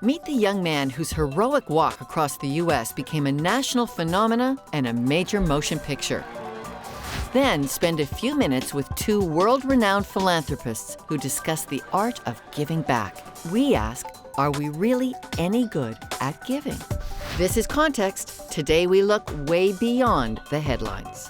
Meet the young man whose heroic walk across the U.S. became a national phenomena and a major motion picture. Then spend a few minutes with two world-renowned philanthropists who discuss the art of giving back. We ask, are we really any good at giving? This is Context. Today we look way beyond the headlines.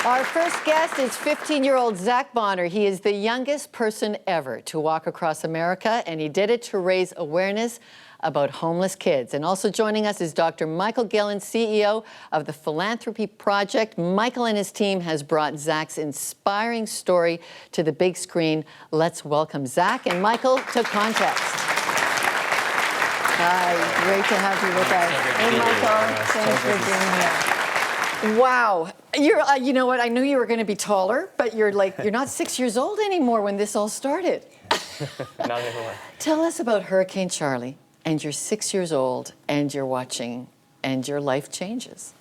Our first guest is 15-year-old Zach Bonner. He is the youngest person ever to walk across America, and he did it to raise awareness about homeless kids. And also joining us is Dr. Michael Guillen, CEO of the Philanthropy Project. Michael and his team has brought Zach's inspiring story to the big screen. Let's welcome Zach and Michael to Context. Hi, great to have you with us. Hey, Michael, thanks for being here. Wow, you know what? I knew you were going to be taller, but you're not 6 years old anymore when this all started. Not anymore. Tell us about Hurricane Charlie, and you're 6 years old, and you're watching, and your life changes.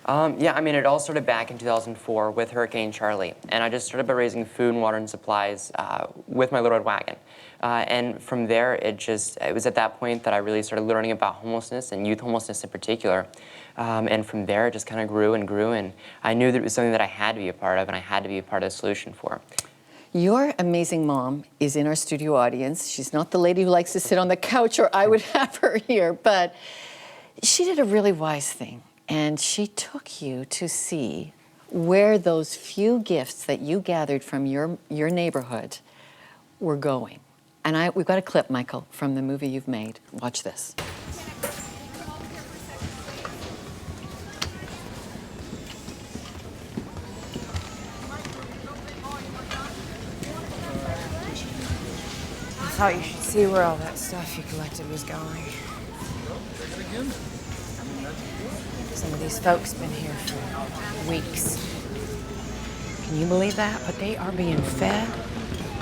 Yeah, I mean, it all started back in 2004 with Hurricane Charlie, and I just started by raising food and water and supplies with my little Red Wagon. And from there, it was at that point that I really started learning about homelessness and youth homelessness in particular. And from there, it just kind of grew and grew, and I knew that it was something that I had to be a part of, and I had to be a part of the solution for. Your amazing mom is in our studio audience. She's not the lady who likes to sit on the couch, or I would have her here, but she did a really wise thing, and she took you to see where those few gifts that you gathered from your neighborhood were going. And we've got a clip, Michael, from the movie you've made. Watch this. I thought you should see where all that stuff you collected was going. Some of these folks been here for weeks. Can you believe that? But they are being fed,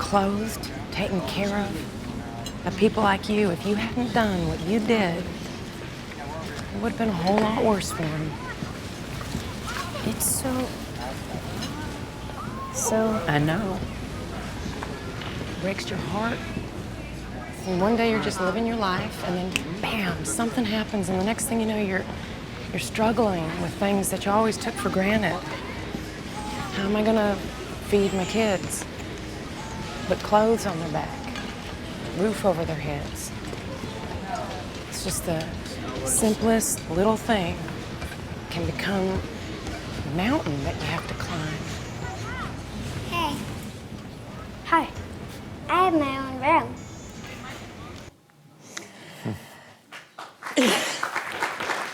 clothed, taken care of. Now, people like you, if you hadn't done what you did, it would have been a whole lot worse for them. It's so, I know. Breaks your heart. And one day you're just living your life, and then bam, something happens, and the next thing you know, you're struggling with things that you always took for granted. How am I gonna feed my kids? Put clothes on their back, roof over their heads. It's just the simplest little thing can become a mountain that you have to climb. Hey. Hi. I have my own room.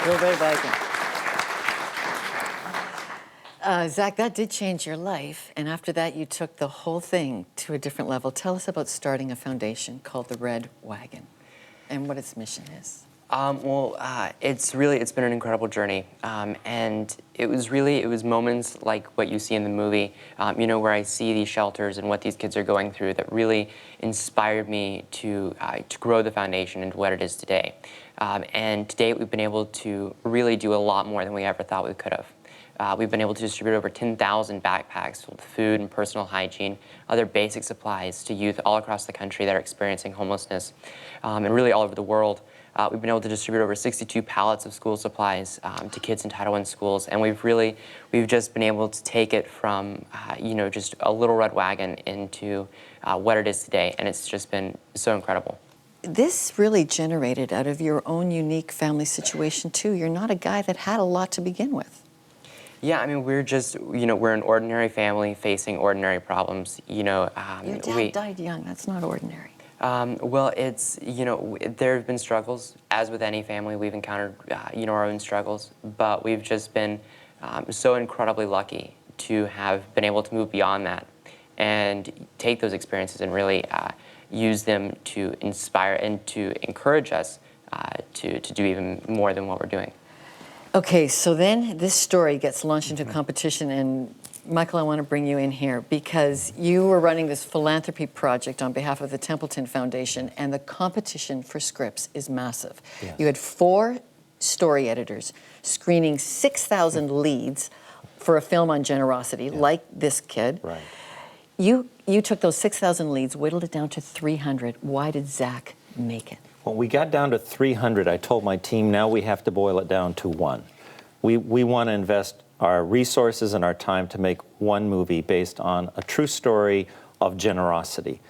Red Wagon. Zach, that did change your life, and after that you took the whole thing to a different level. Tell us about starting a foundation called the Red Wagon and what its mission is. It's been an incredible journey, and it was moments like what you see in the movie, where I see these shelters and what these kids are going through that really inspired me to grow the foundation into what it is today. And to date, we've been able to really do a lot more than we ever thought we could have. We've been able to distribute over 10,000 backpacks with food and personal hygiene, other basic supplies to youth all across the country that are experiencing homelessness, and really all over the world. We've been able to distribute over 62 pallets of school supplies to kids in Title I schools, and we've just been able to take it from just a little Red Wagon into what it is today, and it's just been so incredible. This really generated out of your own unique family situation too. You're not a guy that had a lot to begin with. Yeah, I mean, we're an ordinary family facing ordinary problems. Your dad died young. That's not ordinary. Well, there have been struggles. As with any family, we've encountered, our own struggles. But we've just been so incredibly lucky to have been able to move beyond that and take those experiences and really use them to inspire and to encourage us to do even more than what we're doing. Okay, so then this story gets launched into competition, and Michael, I want to bring you in here because you were running this philanthropy project on behalf of the Templeton Foundation, and the competition for scripts is massive. Yes. You had 4 story editors screening 6,000 leads for a film on generosity, like this kid. Right. You took those 6,000 leads, whittled it down to 300. Why did Zach make it? When we got down to 300, I told my team, now we have to boil it down to 1. We want to invest our resources and our time to make one movie based on a true story of generosity.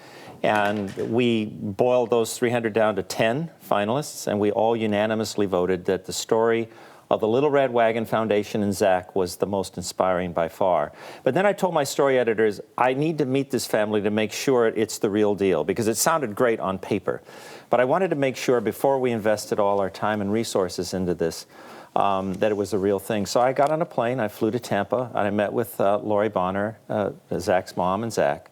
And we boiled those 300 down to 10 finalists, and we all unanimously voted that the story of the Little Red Wagon Foundation and Zach was the most inspiring by far. But then I told my story editors, I need to meet this family to make sure it's the real deal, because it sounded great on paper. But I wanted to make sure before we invested all our time and resources into this, that it was the real thing. So I got on a plane, I flew to Tampa, and I met with Lori Bonner, Zach's mom, and Zach.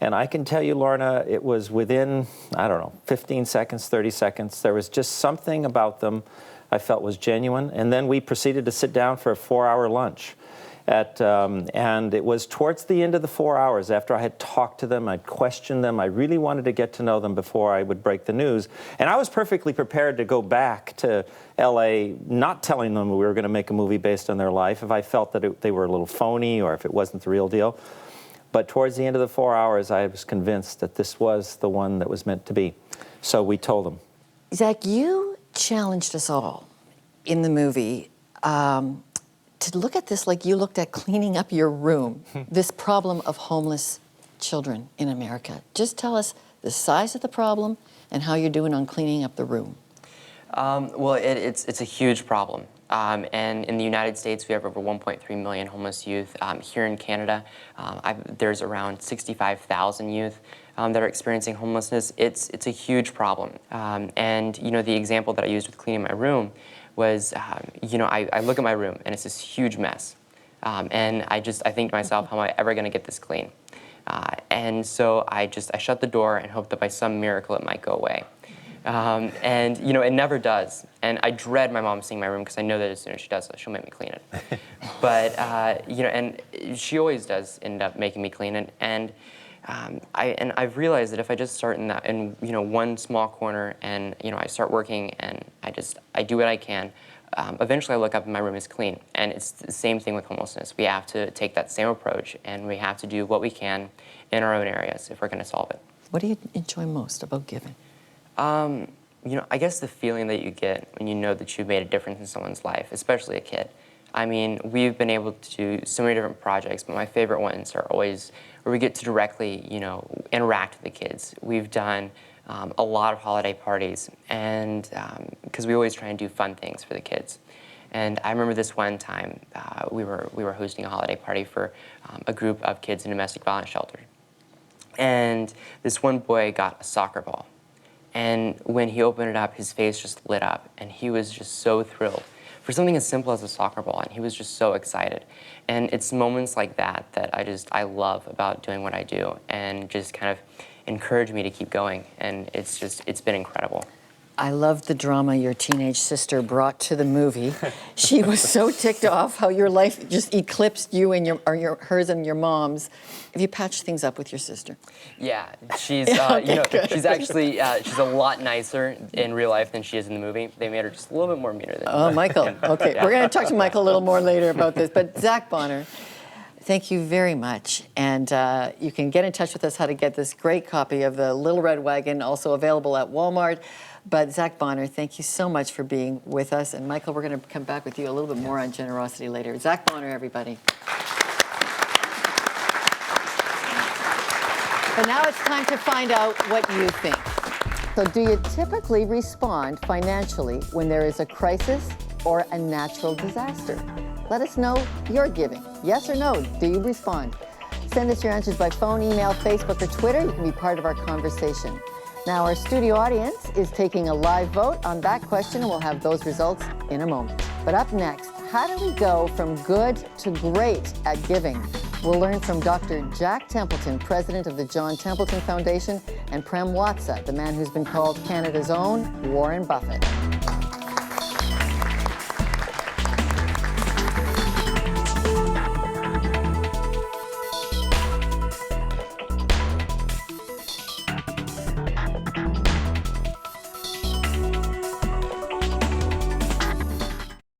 And I can tell you, Lorna, it was within, I don't know, 15 seconds, 30 seconds. There was just something about them I felt was genuine. And then we proceeded to sit down for a 4-hour lunch. And it was towards the end of the 4 hours, after I had talked to them, I'd questioned them, I really wanted to get to know them before I would break the news. And I was perfectly prepared to go back to LA, not telling them we were going to make a movie based on their life if I felt that they were a little phony or if it wasn't the real deal. But towards the end of the 4 hours, I was convinced that this was the one that was meant to be. So we told them. Zach, you challenged us all in the movie to look at this like you looked at cleaning up your room, this problem of homeless children in America. Just tell us the size of the problem and how you're doing on cleaning up the room. Well, it's a huge problem. And in the United States, we have over 1.3 million homeless youth. Here in Canada, there's around 65,000 youth that are experiencing homelessness. It's a huge problem. And you know, the example that I used with cleaning my room was, you know, I look at my room and it's this huge mess. And I think to myself, how am I ever going to get this clean? And so I shut the door and hope that by some miracle it might go away. And you know, it never does. And I dread my mom seeing my room because I know that as soon as she does, she'll make me clean it. But you know, and she always does end up making me clean it. And I've realized that if I just start in you know, one small corner, and you know, I start working and I do what I can, eventually I look up and my room is clean. And it's the same thing with homelessness. We have to take that same approach, and we have to do what we can in our own areas if we're going to solve it. What do you enjoy most about giving? You know, I guess the feeling that you get when you know that you've made a difference in someone's life, especially a kid. I mean, we've been able to do so many different projects, but my favorite ones are always where we get to directly, you know, interact with the kids. We've done a lot of holiday parties, and because we always try and do fun things for the kids. And I remember this one time we were hosting a holiday party for a group of kids in a domestic violence shelter, and this one boy got a soccer ball. And when he opened it up, his face just lit up, and he was just so thrilled for something as simple as a soccer ball, and he was just so excited. And it's moments like that that I love about doing what I do, and just kind of encourage me to keep going. And it's been incredible. I love the drama your teenage sister brought to the movie. She was so ticked off how your life just eclipsed you and hers and your mom's. Have you patched things up with your sister? Yeah, she's Okay, you know, good. she's actually she's a lot nicer in real life than she is in the movie. They made her just a little bit more meaner than. Oh, Michael. Okay, Yeah. we're going to talk to Michael a little more later about this. But Zach Bonner, thank you very much. And you can get in touch with us how to get this great copy of the Little Red Wagon, also available at Walmart. But Zach Bonner, thank you so much for being with us. And Michael, we're going to come back with you a little bit more on generosity later. Zach Bonner, everybody. But now it's time to find out what you think. So do you typically respond financially when there is a crisis or a natural disaster? Let us know your giving. Yes or no, do you respond? Send us your answers by phone, email, Facebook, or Twitter. You can be part of our conversation. Now, our studio audience is taking a live vote on that question, and we'll have those results in a moment. But up next, how do we go from good to great at giving? We'll learn from Dr. Jack Templeton, president of the John Templeton Foundation, and Prem Watsa, the man who's been called Canada's own Warren Buffett.